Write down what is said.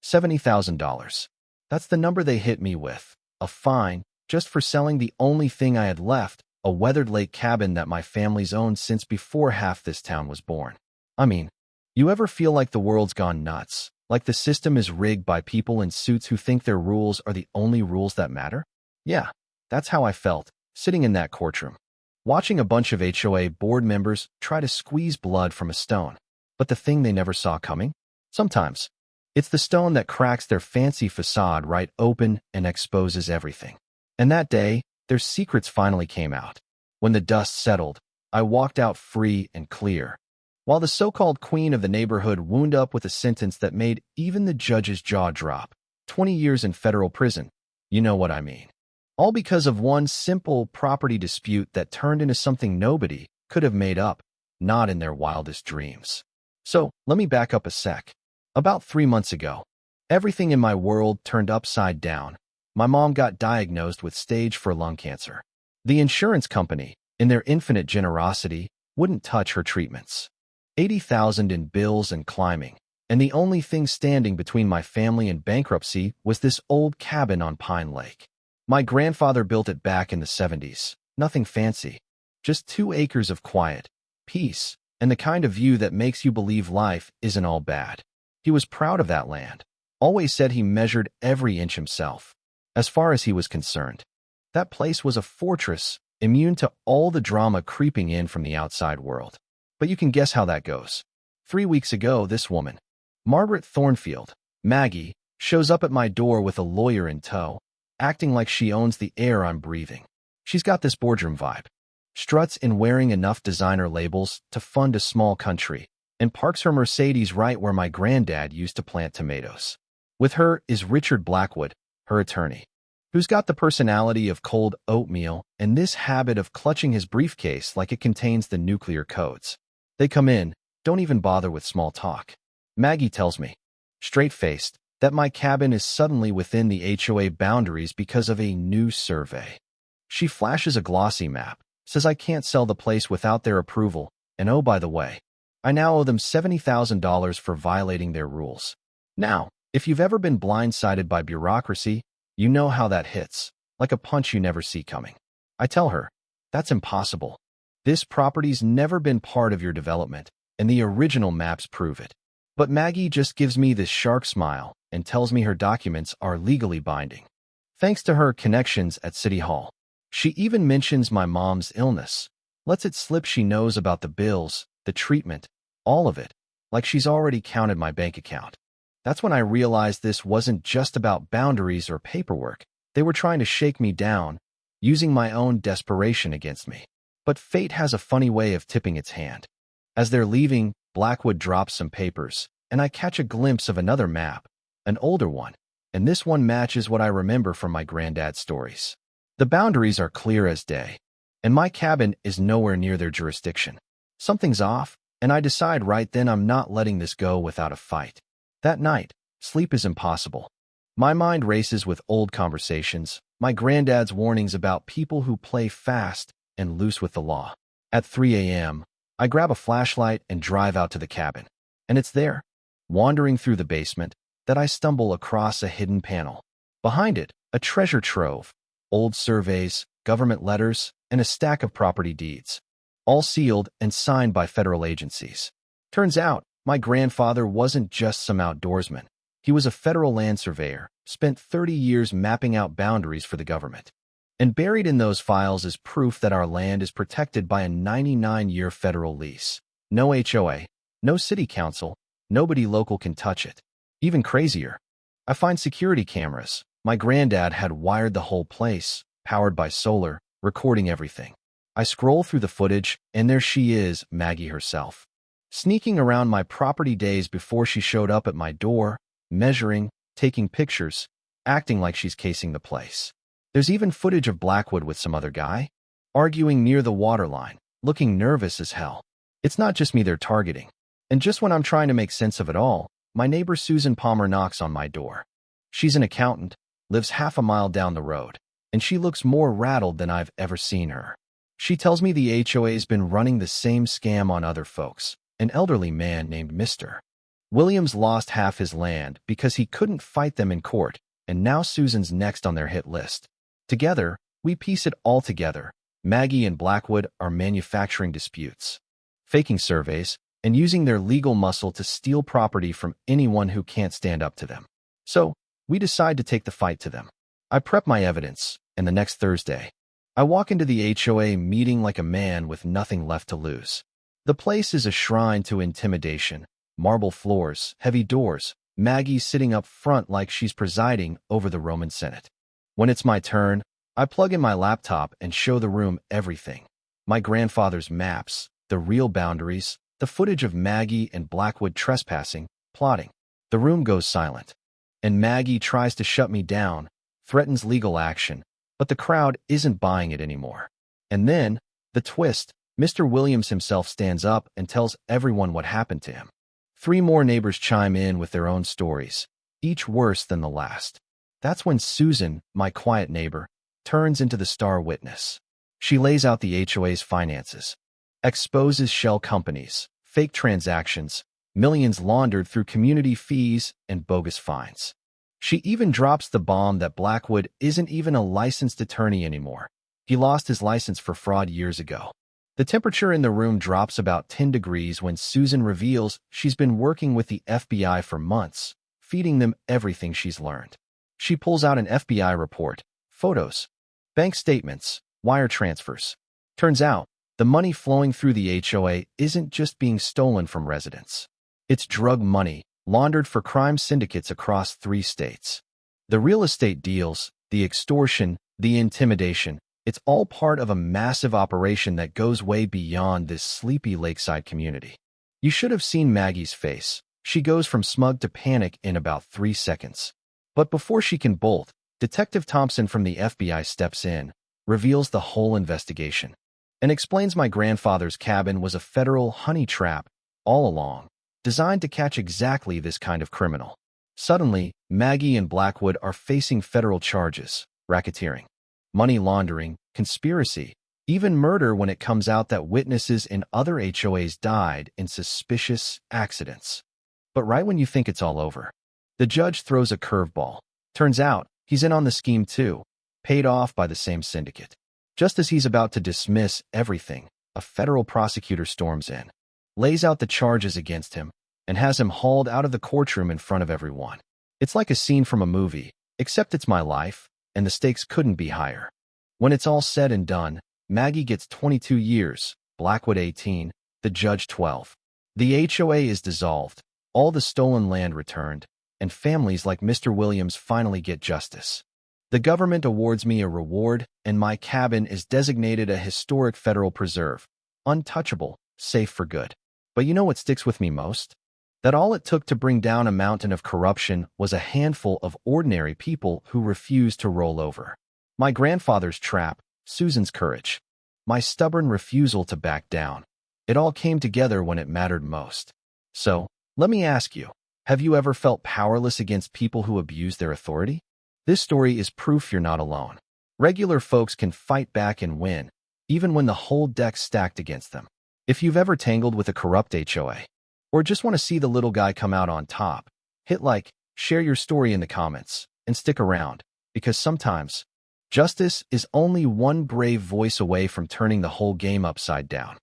$70,000. That's the number they hit me with. A fine, just for selling the only thing I had left, a weathered lake cabin that my family's owned since before half this town was born. I mean, you ever feel like the world's gone nuts? Like the system is rigged by people in suits who think their rules are the only rules that matter? Yeah, that's how I felt, sitting in that courtroom, watching a bunch of HOA board members try to squeeze blood from a stone. But the thing they never saw coming? Sometimes, it's the stone that cracks their fancy facade right open and exposes everything. And that day, their secrets finally came out. When the dust settled, I walked out free and clear, while the so-called queen of the neighborhood wound up with a sentence that made even the judge's jaw drop. 20 years in federal prison. You know what I mean. All because of one simple property dispute that turned into something nobody could have made up, not in their wildest dreams. So, let me back up a sec. About 3 months ago, everything in my world turned upside down. My mom got diagnosed with stage 4 lung cancer. The insurance company, in their infinite generosity, wouldn't touch her treatments. $80,000 in bills and climbing, and the only thing standing between my family and bankruptcy was this old cabin on Pine Lake. My grandfather built it back in the 70s. Nothing fancy, just 2 acres of quiet, peace, and the kind of view that makes you believe life isn't all bad. He was proud of that land, always said he measured every inch himself. As far as he was concerned, that place was a fortress, immune to all the drama creeping in from the outside world. But you can guess how that goes. 3 weeks ago, this woman, Margaret Thornfield, Maggie, shows up at my door with a lawyer in tow, acting like she owns the air I'm breathing. She's got this boardroom vibe, struts in wearing enough designer labels to fund a small country, and parks her Mercedes right where my granddad used to plant tomatoes. With her is Richard Blackwood, her attorney, who's got the personality of cold oatmeal and this habit of clutching his briefcase like it contains the nuclear codes. They come in, don't even bother with small talk. Maggie tells me, straight-faced, that my cabin is suddenly within the HOA boundaries because of a new survey. She flashes a glossy map, says I can't sell the place without their approval, and oh, by the way, I now owe them $70,000 for violating their rules. Now, if you've ever been blindsided by bureaucracy, you know how that hits, like a punch you never see coming. I tell her, that's impossible. This property's never been part of your development, and the original maps prove it. But Maggie just gives me this shark smile and tells me her documents are legally binding, thanks to her connections at City Hall. She even mentions my mom's illness, lets it slip she knows about the bills, the treatment, all of it, like she's already counted my bank account. That's when I realized this wasn't just about boundaries or paperwork. They were trying to shake me down, using my own desperation against me. But fate has a funny way of tipping its hand. As they're leaving, Blackwood drops some papers, and I catch a glimpse of another map, an older one, and this one matches what I remember from my granddad's stories. The boundaries are clear as day, and my cabin is nowhere near their jurisdiction. Something's off, and I decide right then I'm not letting this go without a fight. That night, sleep is impossible. My mind races with old conversations, my granddad's warnings about people who play fast and loose with the law. At 3 a.m., I grab a flashlight and drive out to the cabin. And it's there, wandering through the basement, that I stumble across a hidden panel. Behind it, a treasure trove, old surveys, government letters, and a stack of property deeds, all sealed and signed by federal agencies. Turns out, my grandfather wasn't just some outdoorsman. He was a federal land surveyor, spent 30 years mapping out boundaries for the government. And buried in those files is proof that our land is protected by a 99-year federal lease. No HOA, no city council, nobody local can touch it. Even crazier, I find security cameras. My granddad had wired the whole place, powered by solar, recording everything. I scroll through the footage, and there she is, Maggie herself, sneaking around my property days before she showed up at my door, measuring, taking pictures, acting like she's casing the place. There's even footage of Blackwood with some other guy, arguing near the waterline, looking nervous as hell. It's not just me they're targeting. And just when I'm trying to make sense of it all, my neighbor Susan Palmer knocks on my door. She's an accountant, lives half a mile down the road, and she looks more rattled than I've ever seen her. She tells me the HOA's been running the same scam on other folks, an elderly man named Mr. Williams lost half his land because he couldn't fight them in court, and now Susan's next on their hit list. Together, we piece it all together. Maggie and Blackwood are manufacturing disputes, faking surveys, and using their legal muscle to steal property from anyone who can't stand up to them. So, we decide to take the fight to them. I prep my evidence, and the next Thursday, I walk into the HOA meeting like a man with nothing left to lose. The place is a shrine to intimidation. Marble floors, heavy doors, Maggie sitting up front like she's presiding over the Roman Senate. When it's my turn, I plug in my laptop and show the room everything. My grandfather's maps, the real boundaries, the footage of Maggie and Blackwood trespassing, plotting. The room goes silent. And Maggie tries to shut me down, threatens legal action, but the crowd isn't buying it anymore. And then, the twist, Mr. Williams himself stands up and tells everyone what happened to him. 3 more neighbors chime in with their own stories, each worse than the last. That's when Susan, my quiet neighbor, turns into the star witness. She lays out the HOA's finances, exposes shell companies, fake transactions, millions laundered through community fees and bogus fines. She even drops the bomb that Blackwood isn't even a licensed attorney anymore. He lost his license for fraud years ago. The temperature in the room drops about 10 degrees when Susan reveals she's been working with the FBI for months, feeding them everything she's learned. She pulls out an FBI report, photos, bank statements, wire transfers. Turns out, the money flowing through the HOA isn't just being stolen from residents. It's drug money, laundered for crime syndicates across 3 states. The real estate deals, the extortion, the intimidation, it's all part of a massive operation that goes way beyond this sleepy lakeside community. You should have seen Maggie's face. She goes from smug to panic in about 3 seconds. But before she can bolt, Detective Thompson from the FBI steps in, reveals the whole investigation, and explains my grandfather's cabin was a federal honey trap all along, designed to catch exactly this kind of criminal. Suddenly, Maggie and Blackwood are facing federal charges, racketeering, money laundering, conspiracy, even murder when it comes out that witnesses in other HOAs died in suspicious accidents. But right when you think it's all over, the judge throws a curveball. Turns out, he's in on the scheme too, paid off by the same syndicate. Just as he's about to dismiss everything, a federal prosecutor storms in, lays out the charges against him, and has him hauled out of the courtroom in front of everyone. It's like a scene from a movie, except it's my life, and the stakes couldn't be higher. When it's all said and done, Maggie gets 22 years, Blackwood 18, the judge 12. The HOA is dissolved, all the stolen land returned, and families like Mr. Williams finally get justice. The government awards me a reward, and my cabin is designated a historic federal preserve, untouchable, safe for good. But you know what sticks with me most? That all it took to bring down a mountain of corruption was a handful of ordinary people who refused to roll over. My grandfather's trap, Susan's courage, my stubborn refusal to back down. It all came together when it mattered most. So, let me ask you, have you ever felt powerless against people who abuse their authority? This story is proof you're not alone. Regular folks can fight back and win, even when the whole deck's stacked against them. If you've ever tangled with a corrupt HOA, or just want to see the little guy come out on top, hit like, share your story in the comments, and stick around, because sometimes, justice is only one brave voice away from turning the whole game upside down.